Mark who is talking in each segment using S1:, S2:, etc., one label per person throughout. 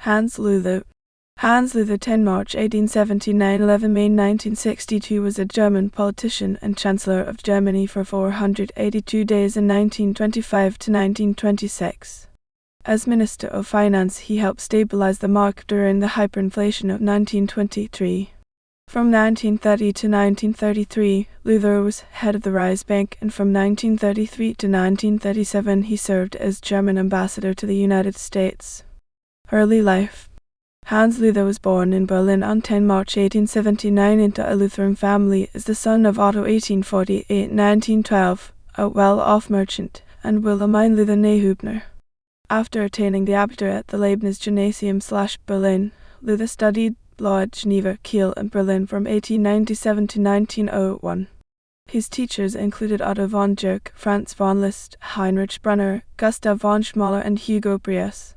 S1: Hans Luther. Hans Luther, 10 March 1879 – 11 May 1962, was a German politician and Chancellor of Germany for 482 days in 1925 to 1926. As Minister of Finance, he helped stabilize the mark during the hyperinflation of 1923. From 1930 to 1933, Luther was head of the Reichsbank, and from 1933 to 1937 he served as German ambassador to the United States. Early life. Hans Luther was born in Berlin on 10 March 1879 into a Lutheran family as the son of Otto (1848–1912), a well-off merchant, and Wilhelmine Luther née Hübner. After attaining the Abitur at the Leibniz Gymnasium/Berlin, Luther studied law at Geneva, Kiel, and Berlin from 1897 to 1901. His teachers included Otto von Jerk, Franz von Liszt, Heinrich Brunner, Gustav von Schmoller, and Hugo Brius.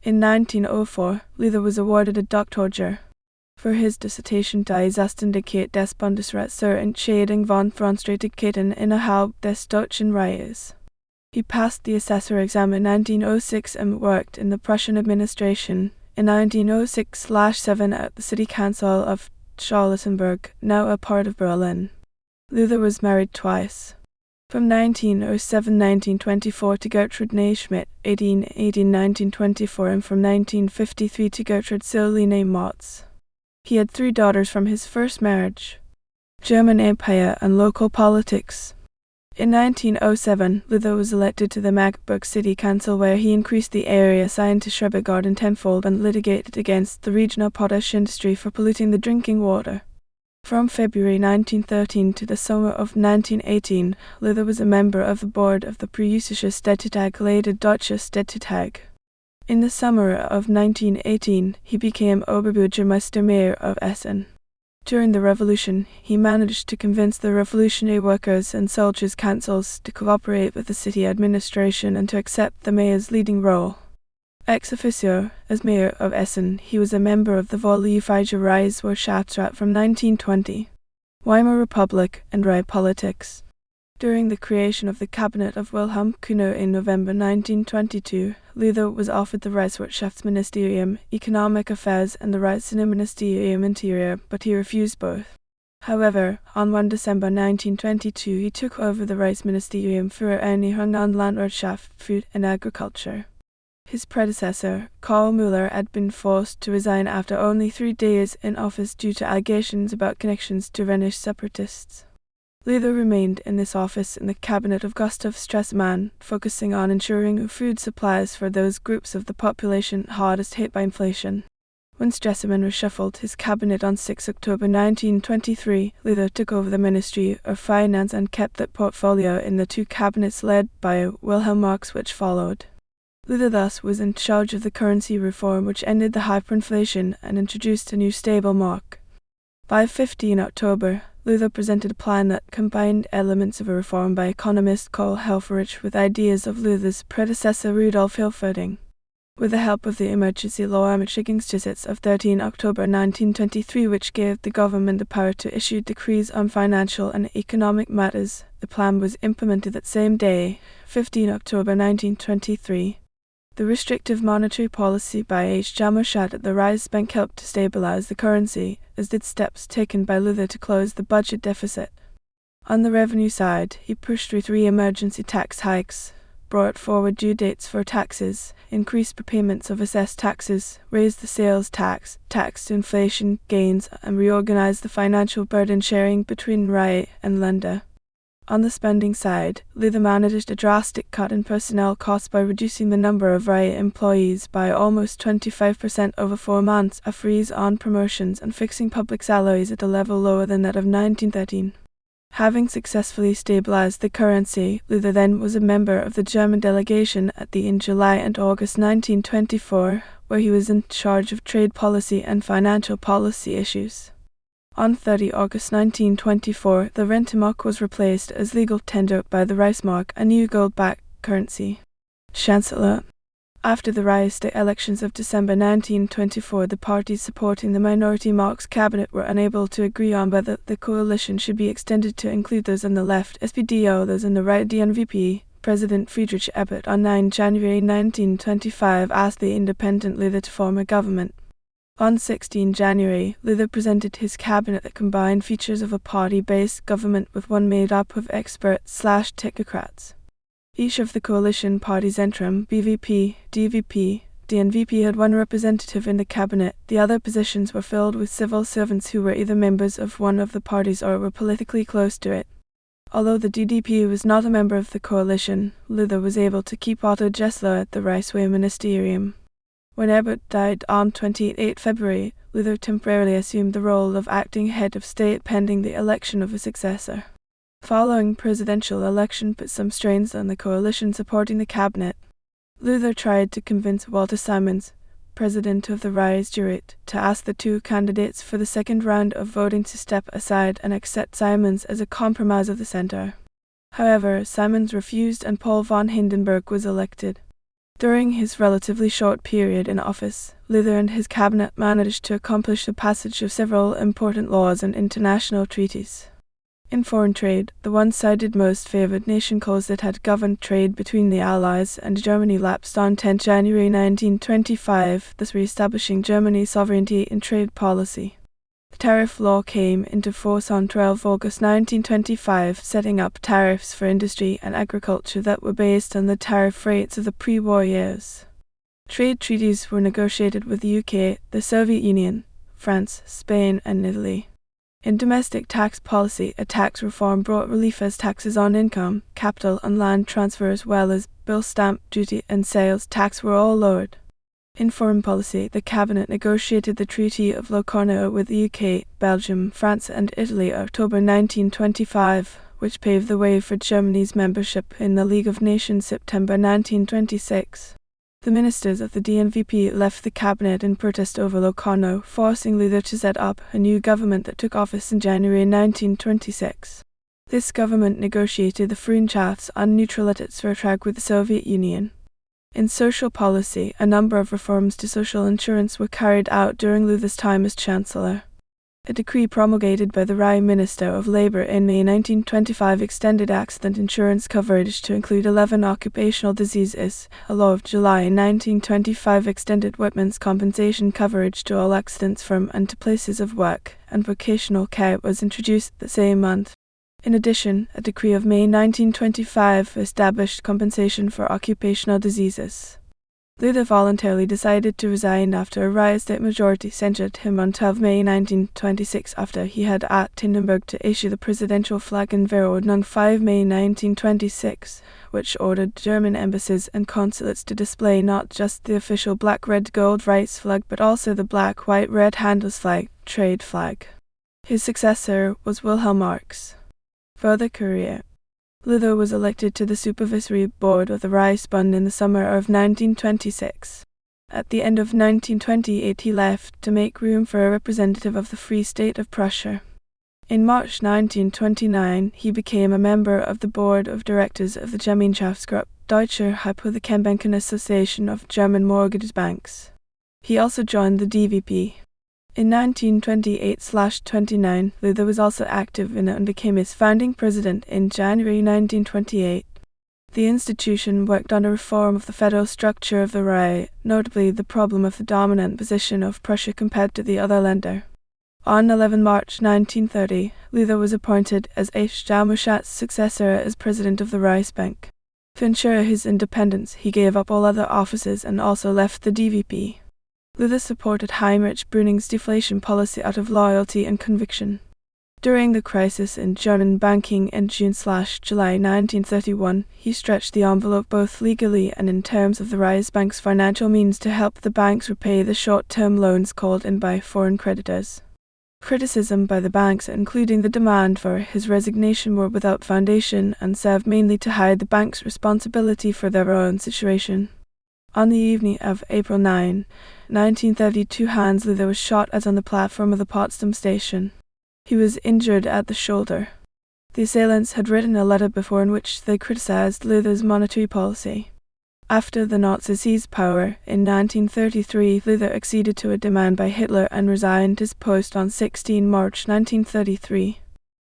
S1: In 1904, Luther was awarded a Doktorjur for his dissertation Die Zuständigkeit des Bundesrats zur Entscheidung von Verantwortlichkeiten innerhalb des Deutschen Reiches. He passed the assessor exam in 1906 and worked in the Prussian administration in 1906/7 at the City Council of Charlottenburg, now a part of Berlin. Luther was married twice. From 1907–1924 to Gertrude née Schmidt, 1818–1924, and from 1953 to Gertrude Sylvie née Motz. He had 3 daughters from his first marriage. German Empire and local politics. In 1907, Luther was elected to the Magdeburg City Council, where he increased the area assigned to Schrebergarten tenfold and litigated against the regional potash industry for polluting the drinking water. From February 1913 to the summer of 1918, Luther was a member of the board of the Preußische Städtetag Leiter Deutscher Städtetag. In the summer of 1918, he became Oberbürgermeister Mayor of Essen. During the revolution, he managed to convince the Revolutionary Workers' and Soldiers' Councils to cooperate with the city administration and to accept the mayor's leading role. Ex officio, as mayor of Essen, he was a member of the Volksfreie Reichswirtschaftsrat from 1920. Weimar Republic and Reich politics. During the creation of the cabinet of Wilhelm Kühner in November 1922, Luther was offered the Reichswirtschaftsministerium, Economic Affairs, and the Reichsinnenministerium Interior, but he refused both. However, on 1 December 1922 he took over the Reichsministerium für Ernährung und Landwirtschaft, Food and Agriculture. His predecessor, Karl Müller, had been forced to resign after only 3 days in office due to allegations about connections to Rhenish separatists. Luther remained in this office in the cabinet of Gustav Stresemann, focusing on ensuring food supplies for those groups of the population hardest hit by inflation. When Stresemann reshuffled his cabinet on 6 October 1923, Luther took over the Ministry of Finance and kept that portfolio in the 2 cabinets led by Wilhelm Marx which followed. Luther thus was in charge of the currency reform which ended the hyperinflation and introduced a new stable mark. By 15 October, Luther presented a plan that combined elements of a reform by economist Karl Helfferich with ideas of Luther's predecessor Rudolf Hilferding. With the help of the emergency law Ermächtigungsgesetz of 13 October 1923, which gave the government the power to issue decrees on financial and economic matters, the plan was implemented that same day, 15 October 1923. The restrictive monetary policy by H. Jammerschat at the Reichsbank helped to stabilize the currency, as did steps taken by Luther to close the budget deficit. On the revenue side, he pushed through 3 emergency tax hikes, brought forward due dates for taxes, increased prepayments of assessed taxes, raised the sales tax, taxed inflation gains, and reorganized the financial burden sharing between Reich and Länder. On the spending side, Luther managed a drastic cut in personnel costs by reducing the number of Reich employees by almost 25% over 4 months, a freeze on promotions, and fixing public salaries at a level lower than that of 1913. Having successfully stabilized the currency, Luther then was a member of the German delegation in July and August 1924, where he was in charge of trade policy and financial policy issues. On 30 August 1924, the Rentenmark was replaced as legal tender by the Reichsmark, a new gold-backed currency. Chancellor. After the Reichstag elections of December 1924, the parties supporting the minority Marx cabinet were unable to agree on whether the coalition should be extended to include those on the left, SPD, or those on the right, DNVP, President Friedrich Ebert on 9 January 1925 asked the independent Luther to form a government. On 16 January, Luther presented his cabinet that combined features of a party-based government with one made up of experts/technocrats. Each of the coalition parties Zentrum, BVP, DVP, DNVP had one representative in the cabinet. The other positions were filled with civil servants who were either members of one of the parties or were politically close to it. Although the DDP was not a member of the coalition, Luther was able to keep Otto Gessler at the Reichsbank Ministerium. When Ebert died on 28 February, Luther temporarily assumed the role of acting head of state pending the election of a successor. Following presidential election put some strains on the coalition supporting the cabinet. Luther tried to convince Walter Simons, president of the Reichsjury, to ask the two candidates for the second round of voting to step aside and accept Simons as a compromise of the center. However, Simons refused and Paul von Hindenburg was elected. During his relatively short period in office, Luther and his cabinet managed to accomplish the passage of several important laws and international treaties. In foreign trade, the one-sided most favored nation clause that had governed trade between the Allies and Germany lapsed on 10 January 1925, thus re-establishing Germany's sovereignty in trade policy. The tariff law came into force on 12 August 1925, setting up tariffs for industry and agriculture that were based on the tariff rates of the pre-war years. Trade treaties were negotiated with the UK, the Soviet Union, France, Spain, and Italy. In domestic tax policy, a tax reform brought relief as taxes on income, capital and land transfer as well as bill stamp duty and sales tax were all lowered. In foreign policy, the cabinet negotiated the Treaty of Locarno with the UK, Belgium, France and Italy October 1925, which paved the way for Germany's membership in the League of Nations September 1926. The ministers of the DNVP left the cabinet in protest over Locarno, forcing Luther to set up a new government that took office in January 1926. This government negotiated the Freundschafts- und Neutralitätsvertrag with the Soviet Union. In social policy, a number of reforms to social insurance were carried out during Luther's time as Chancellor. A decree promulgated by the Reich Minister of Labour in May 1925 extended accident insurance coverage to include 11 occupational diseases. A law of July 1925 extended workmen's compensation coverage to all accidents from and to places of work, and vocational care was introduced the same month. In addition, a decree of May 1925 established compensation for occupational diseases. Luther voluntarily decided to resign after a Reichsdag majority censured him on 12 May 1926 after he had asked Hindenburg to issue the presidential flag in Verordnung on 5 May 1926, which ordered German embassies and consulates to display not just the official black-red-gold Reichsflag but also the black-white-red Handelsflag, trade flag. His successor was Wilhelm Marx. Further career. Luther was elected to the supervisory board of the Reichsbank in the summer of 1926. At the end of 1928 he left to make room for a representative of the Free State of Prussia. In March 1929 he became a member of the board of directors of the Gemeinschaftsgruppe Deutsche Hypothekenbanken Association of German mortgage banks. He also joined the DVP. In 1928/29, Luther was also active in it and became its founding president in January 1928. The institution worked on a reform of the federal structure of the Reich, notably the problem of the dominant position of Prussia compared to the other Länder. On 11 March 1930, Luther was appointed as H.J. successor as president of the Reichsbank. To ensure his independence, he gave up all other offices and also left the DVP. Luther supported Heinrich Brüning's deflation policy out of loyalty and conviction. During the crisis in German banking in June/July 1931, he stretched the envelope both legally and in terms of the Reichsbank's financial means to help the banks repay the short-term loans called in by foreign creditors. Criticism by the banks, including the demand for his resignation, were without foundation and served mainly to hide the bank's responsibility for their own situation. On the evening of April 9, 1932, Hans Luther was shot as on the platform of the Potsdam station. He was injured at the shoulder. The assailants had written a letter before in which they criticized Luther's monetary policy. After the Nazis seized power in 1933, Luther acceded to a demand by Hitler and resigned his post on 16 March 1933.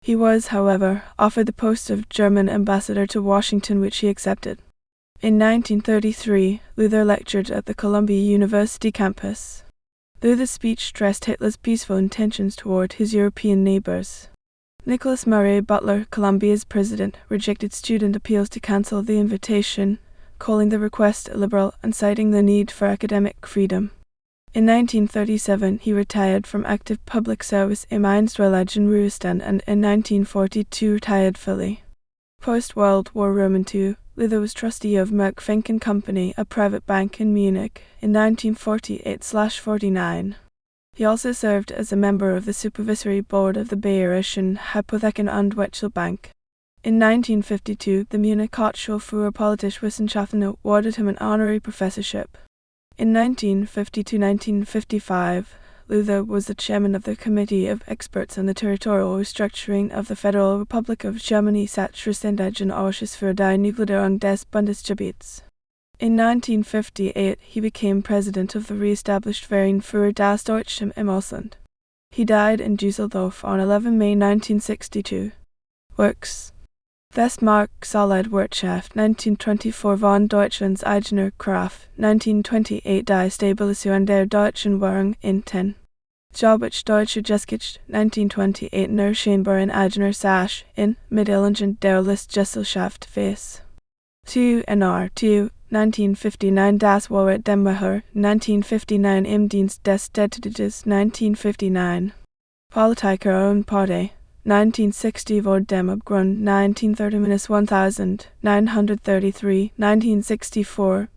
S1: He was, however, offered the post of German ambassador to Washington, which he accepted. In 1933, Luther lectured at the Columbia University campus. Luther's speech stressed Hitler's peaceful intentions toward his European neighbors. Nicholas Murray Butler, Columbia's president, rejected student appeals to cancel the invitation, calling the request illiberal and citing the need for academic freedom. In 1937, he retired from active public service im Einstweiligen Ruhestand and in 1942 retired fully. Post-World War II, Luther was trustee of Merck Fink & Company, a private bank in Munich, in 1948–49. He also served as a member of the supervisory board of the Bayerischen Hypotheken- und Wechselbank. In 1952, the Munich Hochschule für politische Wissenschaften awarded him an honorary professorship. In 1950–1955, Luther was the chairman of the Committee of Experts on the Territorial Restructuring of the Federal Republic of Germany Sachverständigen Ausschuss für die Niedergliederung des Bundesgebiets. In 1958, he became president of the re-established Verein für das Deutsche im Ausland. He died in Düsseldorf on 11 May 1962. Works: Westmark Solidwirtschaft 1924 von Deutschlands eigener Kraft 1928 Die Stabilisierung der deutschen Währung in 10. Jobbich Deutsche Geschichte 1928 Nur in eigener Sache in Mitteilungen der Listgesellschaft Fes. 2 NR 2 1959 Das Wort dem Macher 1959 Im Dienst des Städtediensts 1959 Politiker und Partei 1960 Wort dem Abgrund 1930–1933 1964